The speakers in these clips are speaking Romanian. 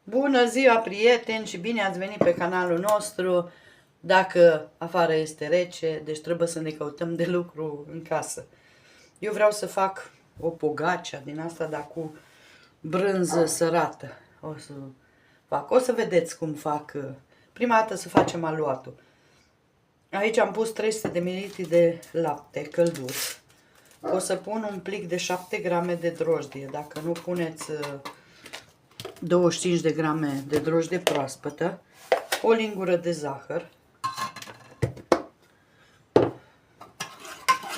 Bună ziua, prieteni, și bine ați venit pe canalul nostru. Dacă afară este rece, deci trebuie să ne căutăm de lucru în casă. Eu vreau să fac o pogača din asta, dar cu brânză sărată. O să vedeți cum fac. Prima dată să facem aluatul. Aici am pus 300 de ml de lapte călduț. O să pun un plic de 7 grame de drojdie. Dacă nu puneți 25 de grame de drojdie proaspătă, o lingură de zahăr.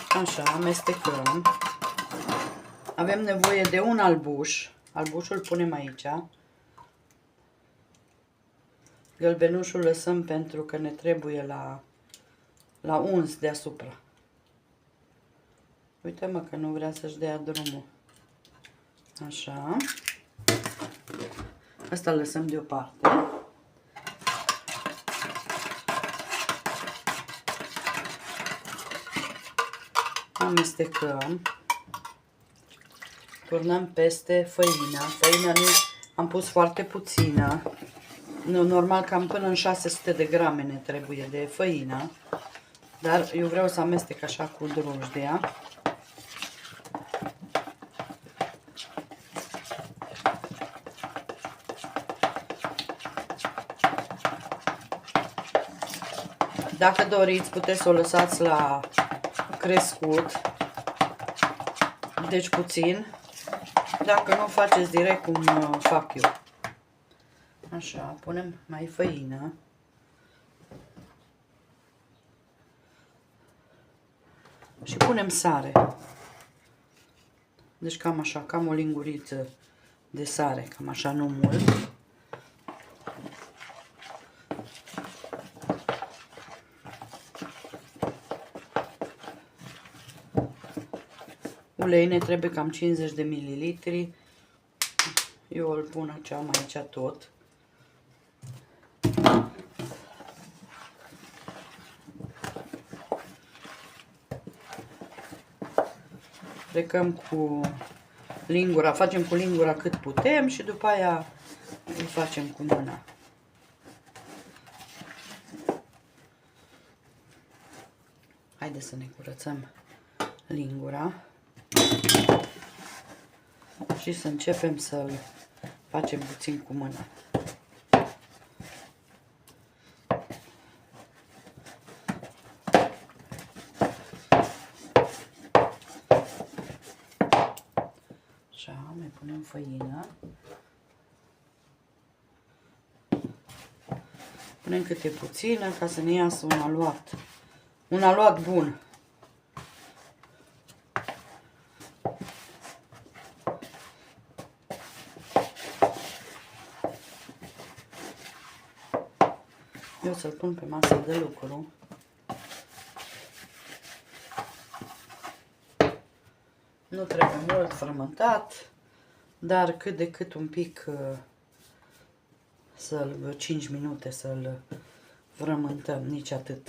Așa, amestecăm. Avem nevoie de un albuș. Albușul punem aici. Gălbenușul lăsăm pentru că ne trebuie la uns deasupra. Uite mă că nu vrea să-și dea drumul. Așa. Asta lăsăm deoparte. Amestecăm. Turnăm peste făina. Făina nu am pus foarte puțină. Normal cam până în 600 de grame ne trebuie de făină. Dar eu vreau să amestec așa cu drojdia. Dacă doriți, puteți să o lăsați la crescut, deci puțin. Dacă nu, faceți direct cum fac eu. Așa, punem mai făină. Și punem sare. Deci cam așa, cam o linguriță de sare, cam așa, nu mult. Ulei ne trebuie cam 50 de mililitri. Eu îl pun aici tot. Plecăm cu lingura, facem cu lingura cât putem și după aia îl facem cu mâna. Haideți să ne curățăm lingura și să începem să-l facem puțin cu mâna. Așa, mai punem făină. Punem câte puțină ca să ne iasă un aluat. Un aluat bun. Eu să-l pun pe masă de lucru. Nu trebuie mult frământat, dar cât de cât un pic, 5 minute să-l frământăm, nici atât.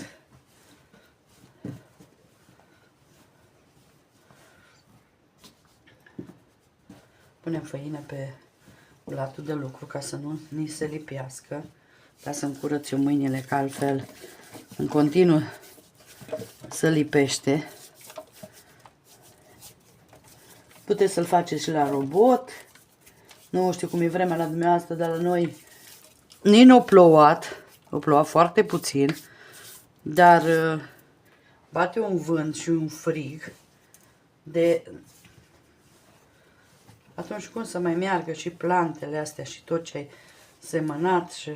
Punem făină pe latul de lucru ca să nu ni se lipească. Ca să-mi curăț eu mâinile, că altfel în continuu se lipește. Puteți să-l faceți și la robot. Nu știu cum e vremea la dumneavoastră, dar la noi nici nu a plouat. A plouat foarte puțin. Dar bate un vânt și un frig de... Atunci cum să mai meargă și plantele astea și tot ce ai semănat și...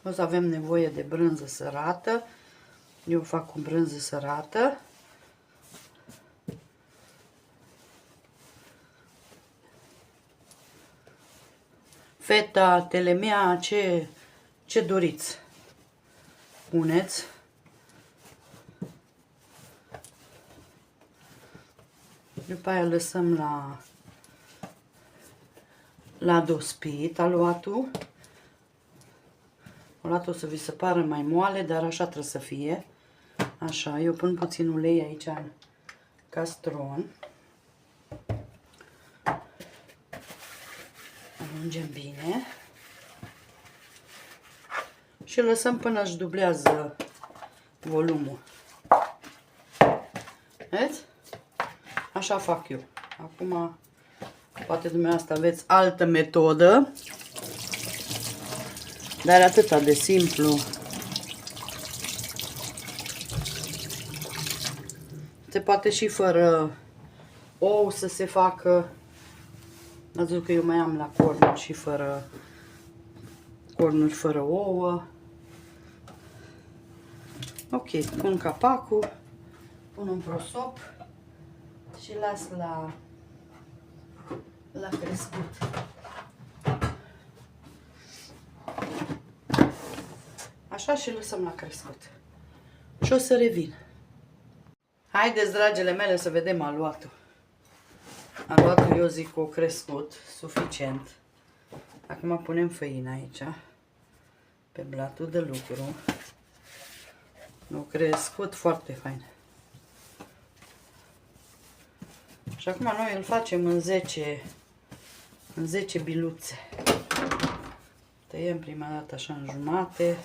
O să avem nevoie de brânză sărată. Eu fac cu brânză sărată. Feta, telemea, ce doriți. Puneți. După aia lăsăm la dospit aluatul. O să vi se pară mai moale, dar așa trebuie să fie. Așa, eu pun puțin ulei aici în castron. Alungem bine. Și lăsăm până își dublează volumul. Vedeți? Așa fac eu. Acum, poate dumneavoastră aveți altă metodă. Dar atâta de simplu. Se poate și fără ou să se facă. Ați văzut că eu mai am la cornuri și fără cornuri fără ouă. Ok, pun capacul, pun un prosop și las la crescut. Așa și lăsăm la crescut. Și o să revin. Haideți, dragile mele, să vedem aluatul. Aluatul, eu zic, o crescut suficient. Acum punem făina aici, pe blatul de lucru. O crescut foarte fain. Și acum noi îl facem în 10 biluțe. Tăiem prima dată așa în jumate.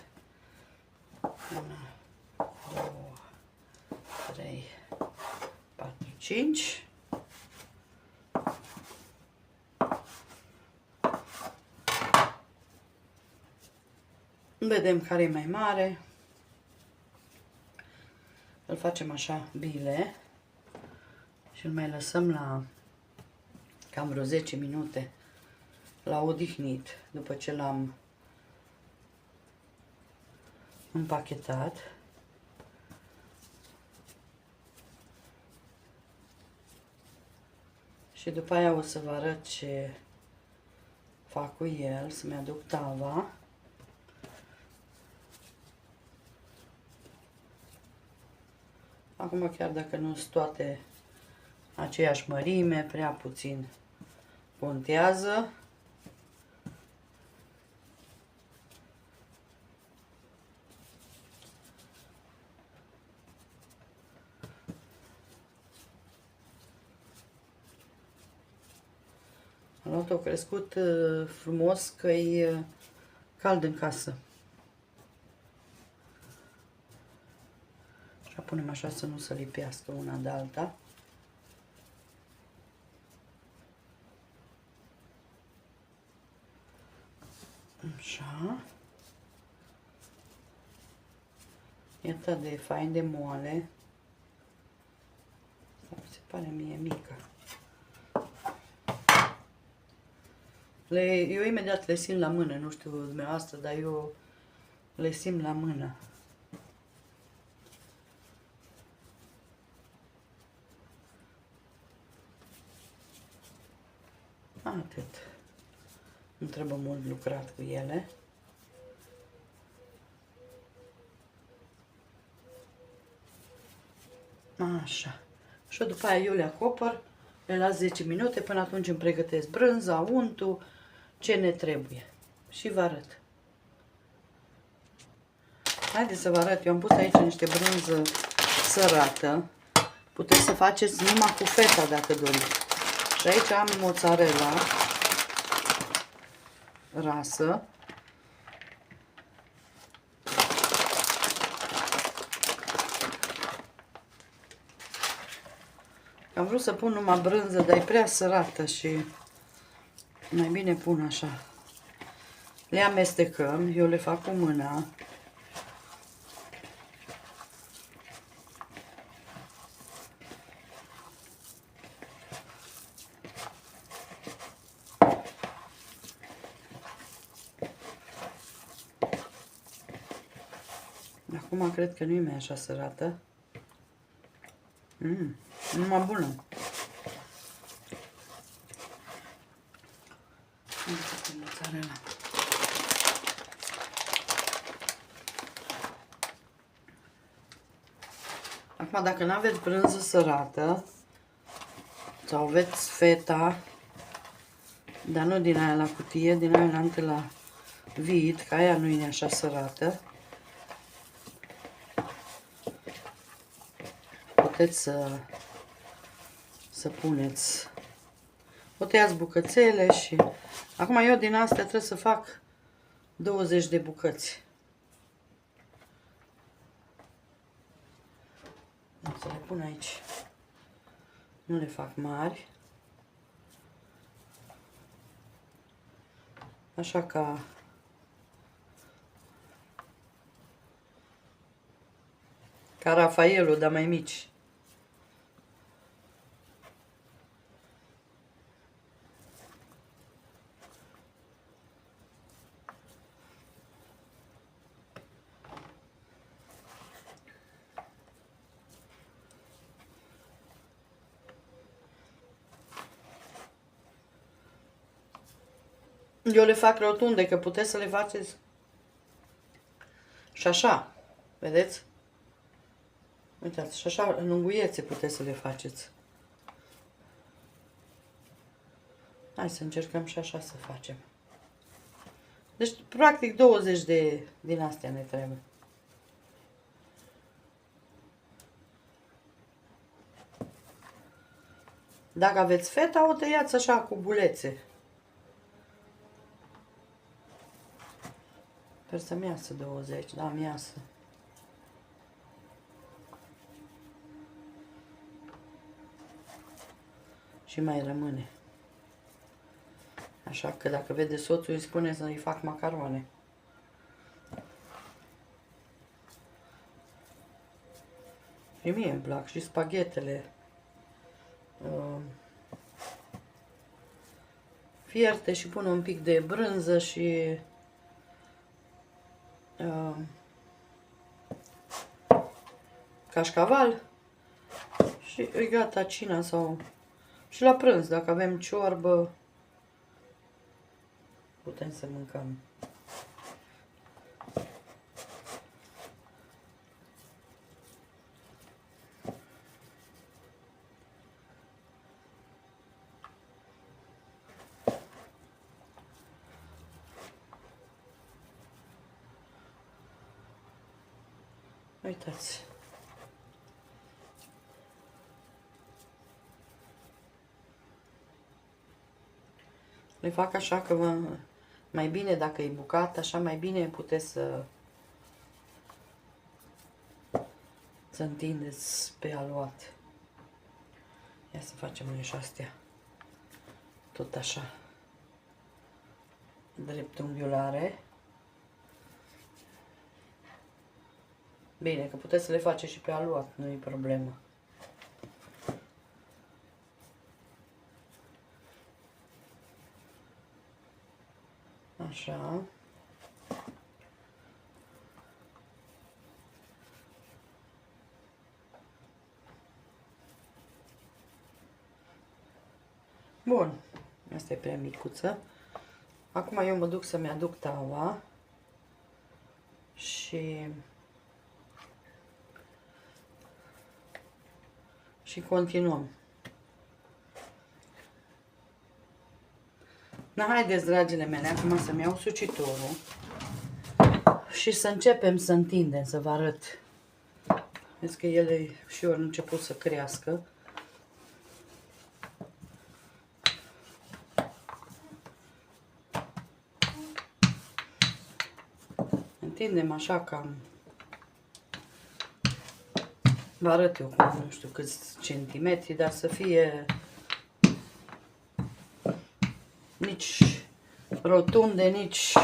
1, 2, 3, 4, 5. Vedem care e mai mare. Îl facem așa bile și îl mai lăsăm la cam vreo 10 minute la odihnit după ce l-am împachetat. Și după aia o să vă arăt ce fac cu el, să-mi aduc tava. Acum, chiar dacă nu sunt toate aceeași mărime, prea puțin contează. Am luat-o crescut frumos, că e cald în casă. Și punem așa să nu se lipească una de alta. Așa. E atât de fain, de moale. Se pare mie mică. Eu imediat le simt la mână, nu știu dumneavoastră, dar eu le simt la mână. Atât. Nu trebuie mult lucrat cu ele. Așa. Și după aia eu le acopăr, le las 10 minute, până atunci îmi pregătesc brânza, untul, ce ne trebuie. Și vă arăt. Haideți să vă arăt. Eu am pus aici niște brânză sărată. Puteți să faceți numai cu feta dacă doriți. Și aici am mozzarella rasă. Am vrut să pun numai brânză, dar e prea sărată și mai bine pun așa. Le amestecăm, eu le fac cu mâna. Acum cred că nu e mai așa sărată. Numai bună. Acum, dacă nu aveți brânză sărată sau aveți feta, dar nu din aia la cutie, din aia la vid, ca aia nu e așa sărată. Puteți să puneți, o tăiați bucățele și acum eu din astea trebuie să fac 20 de bucăți. O să le pun aici. Nu le fac mari. Așa ca Rafaelul, dar mai mici. Eu le fac rotunde, că puteți să le faceți și așa, vedeți? Uitați, și așa, în unghiuțe puteți să le faceți. Hai să încercăm și așa să facem. Deci, practic, 20 din astea ne trebuie. Dacă aveți feta, o tăiați așa cu bulețe. Sper să-mi iasă 20, da, mi iasă. Și mai rămâne. Așa că dacă vede soțul, îi spune să-i fac macarone. Și mie îmi plac și spaghetele. Fierte și pun un pic de brânză și cașcaval și e gata cina sau și la prânz, dacă avem ciorbă, putem să mâncăm. Uitați. Le fac așa că mai bine, dacă e bucat, așa mai bine puteți să întindeți pe aluat. Ia să facem noi și astea. Tot așa. Dreptunghiulare. Bine, că puteți să le faceți și pe aluat, nu e problemă. Așa. Bun. Asta e prea micuță. Acum eu mă duc să-mi aduc taua și continuăm. Na, haideți, dragile mele, acum să-mi iau sucitorul și să începem să întindem, să vă arăt. Vezi că ele și ori început să crească. Întindem așa cam, vă arăt eu cu nu știu câți centimetri, dar să fie nici rotunde, nici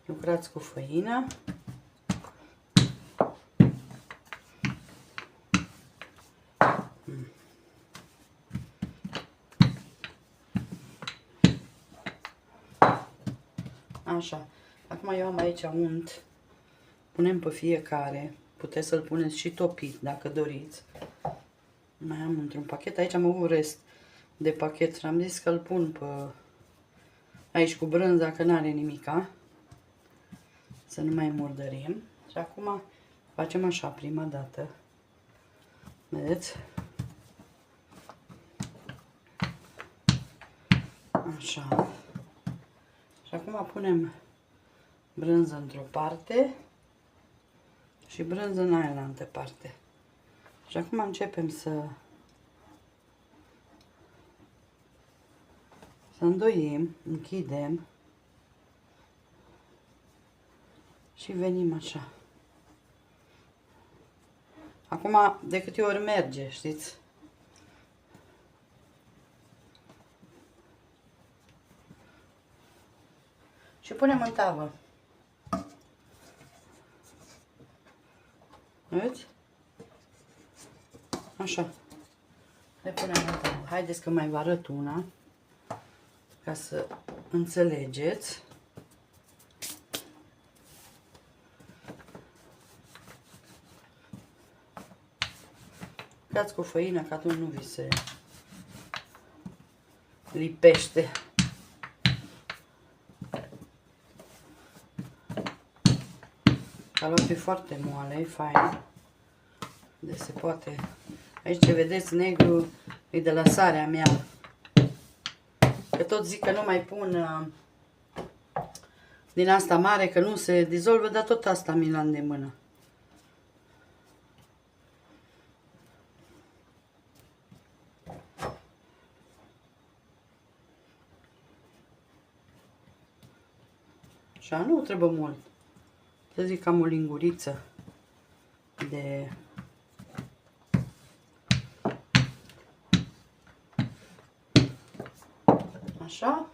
lucrați cu făina. Așa. Acum eu am aici unt. Punem pe fiecare. Puteți să-l puneți și topit dacă doriți. Mai am într-un pachet. Aici am avut rest de pachet și am zis că îl pun pe aici cu brânza, că n-are nimica. Să nu mai murdărim. Și acum facem așa prima dată. Vedeți? Așa. Și acum punem brânză într-o parte și brânză în aia parte. Și acum începem să îndoim, închidem și venim așa. Acum, de câte ori merge, știți? Și punem în tavă. Vedeți? Așa. Le punem în tavă. Haideți că mai vă arăt una, ca să înțelegeți. Dați cu făină, că atunci nu vi se lipește. Calotul e foarte moale, e fain. Deci se poate. Aici ce vedeți negru e de la sarea mea. Că tot zic că nu mai pun din asta mare, că nu se dizolvă, dar tot asta mi l-am de mână. Așa, nu trebuie mult. Să zic cam o linguriță de... Așa.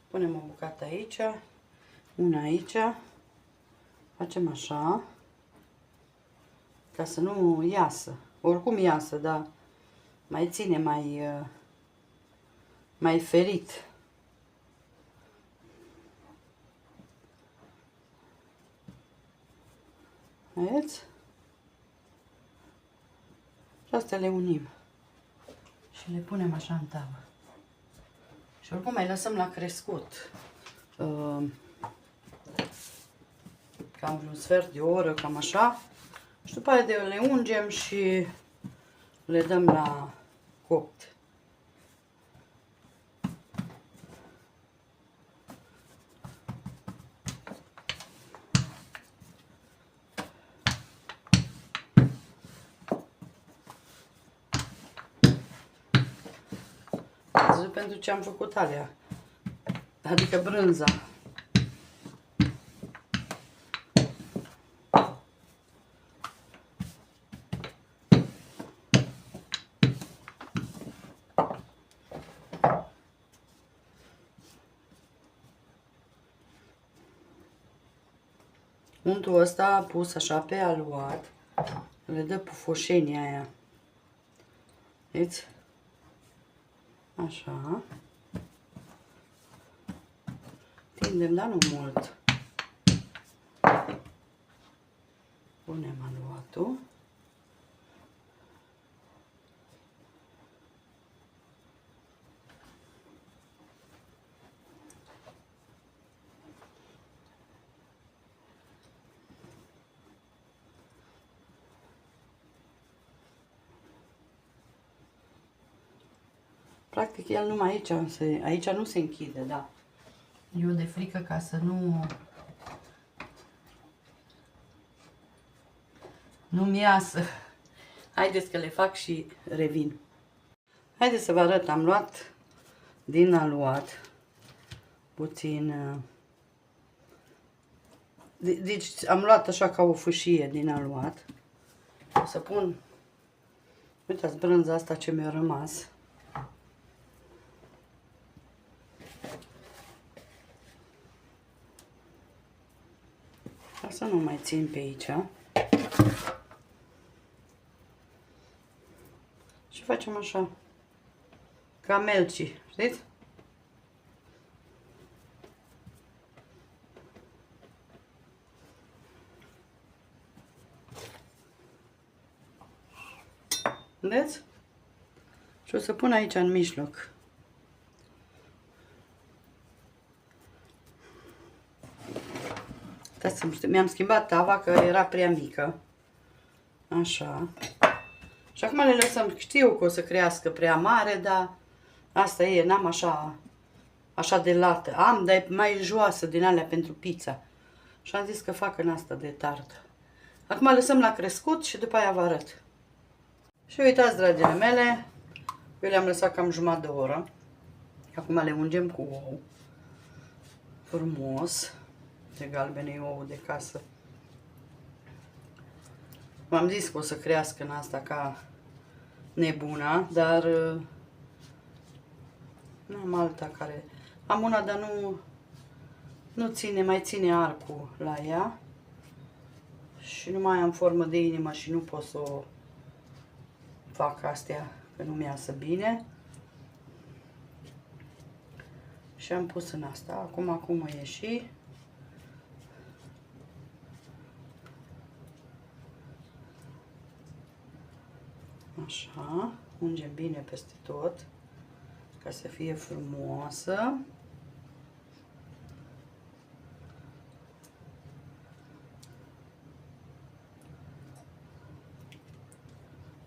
Punem o bucată aici, una aici. Facem așa, ca să nu iasă. Oricum iasă, dar mai ține mai ferit. Vedeți? Și astea le unim. Și le punem așa în tavă. Și oricum mai lăsăm la crescut. Cam un sfert de oră, cam așa. Și după aceea le ungem și le dăm la copt. Pentru ce am făcut alea, adică brânza. Untul ăsta pus așa pe aluat, le dă pufoșenia aia. Vedeți? Așa. Tindem, dar nu mult. Punem aluatul. Practic el numai aici nu se închide, da. Eu de frică ca să nu-mi iasă. Haideți că le fac și revin. Haideți să vă arăt, am luat din aluat puțin, deci am luat așa ca o fâșie din aluat. O să pun, uitați brânza asta ce mi-a rămas. Ca să nu mai țin pe aici. Și facem așa, ca melci, știți? Vedeți? Și o să pun aici în mijloc. Mi-am schimbat tava că era prea mică. Așa. Și acum le lăsăm. Știu că o să crească prea mare, dar Asta e, n-am așa de lată. Am, dar e mai joasă din alea pentru pizza. Și am zis că fac în asta de tartă. Acum lăsăm la crescut și după aia vă arăt. Și uitați, dragile mele, eu le-am lăsat cam jumătate de oră. Acum le ungem cu ou. Frumos. De galbene ou de casă. V-am zis că o să crească în asta ca nebuna, dar nu am alta care... Am una, dar nu ține, mai ține arcul la ea. Și nu mai am formă de inimă și nu pot să o fac astea, că nu mi-iasă bine. Și am pus în asta. Acum o ieși. Așa, ungem bine peste tot, ca să fie frumoasă.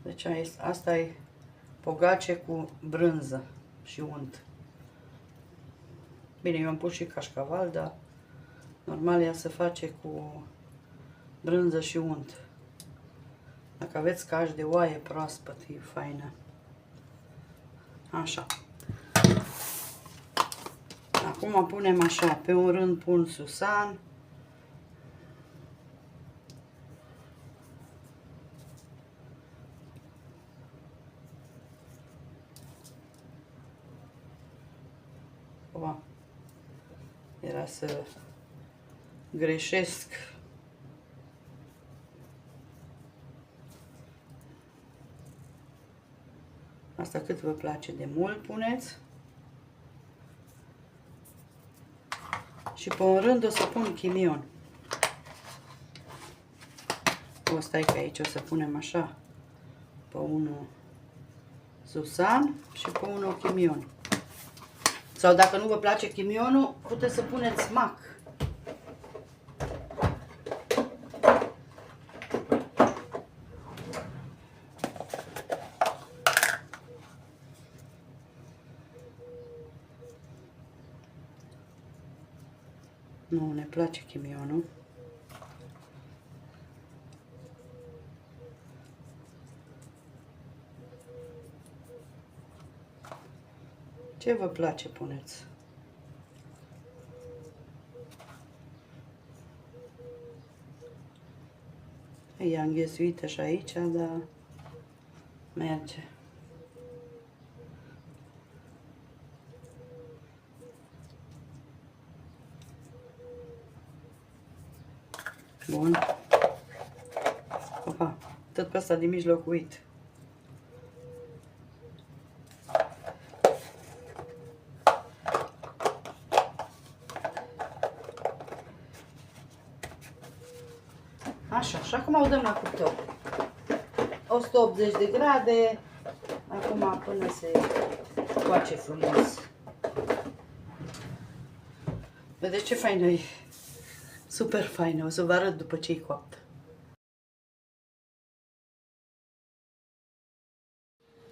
Deci asta e pogace cu brânză și unt. Bine, eu am pus și cașcaval, dar normal ea se face cu brânză și unt. Dacă aveți caș de oaie proaspăt, e faină. Așa. Acum punem așa, pe un rând pun susan. Era să greșesc. Asta cât vă place de mult puneți. Și pe un rând o să pun chimion. O stai că aici o să punem așa. Pe unul susan și pe unul chimion. Sau dacă nu vă place chimionul, puteți să puneți mac. Nu ne place chimionul. Ce vă place puneți? E înghesuită și aici, dar merge. Bun. Opa, tot pe asta de mijlocuit. Așa, și acum o dăm la cuptor. 180 de grade. Acum până se coace frumos. Vedeți ce faină e? Super faină. O să vă arăt după ce e coaptă.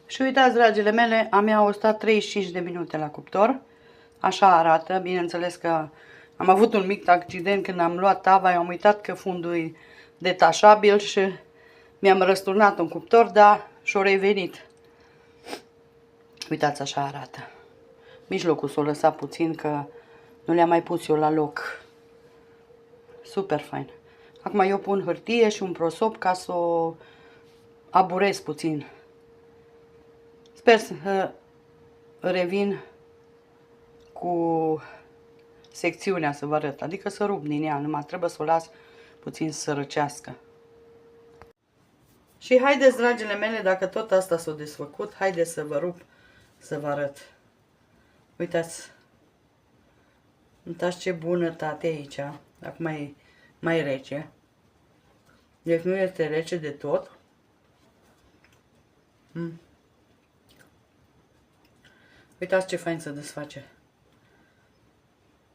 Și uitați, dragile mele, am ea 135 de minute la cuptor. Așa arată. Bineînțeles că am avut un mic accident când am luat tava. Eu am uitat că fundul e detașabil și mi-am răsturnat un cuptor, dar și-o revenit. Uitați, așa arată. Mijlocul s-o lăsat puțin că nu le-am mai pus eu la loc. Super fain. Acum eu pun hârtie și un prosop ca să o aburez puțin. Sper să revin cu secțiunea să vă arăt. Adică să rup din ea. Numai trebuie să o las puțin să răcească. Și haideți, dragile mele, dacă tot asta s-a desfăcut, haideți să vă rup, să vă arăt. Uitați. Uitați ce bunătate aici. Acum e mai rece. Deci nu este rece de tot. Uitați ce fain se desface.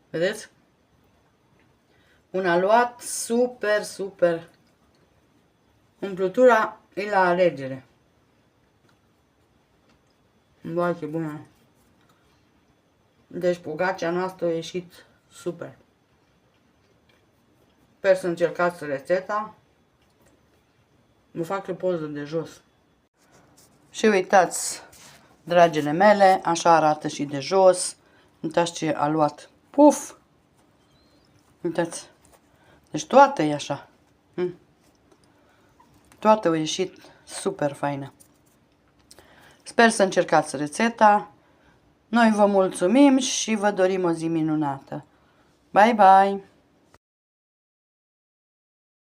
Vedeți? Un aluat super, super. Umplutura e la alegere. Vai, ce bună. Deci pogacea noastră a ieșit super. Sper să încercați rețeta. Vă fac o poză de jos. Și uitați, dragile mele, așa arată și de jos. Uitați ce a luat. Puf! Uitați. Deci toată e așa. Toată a ieșit super faină. Sper să încercați rețeta. Noi vă mulțumim și vă dorim o zi minunată. Bye, bye!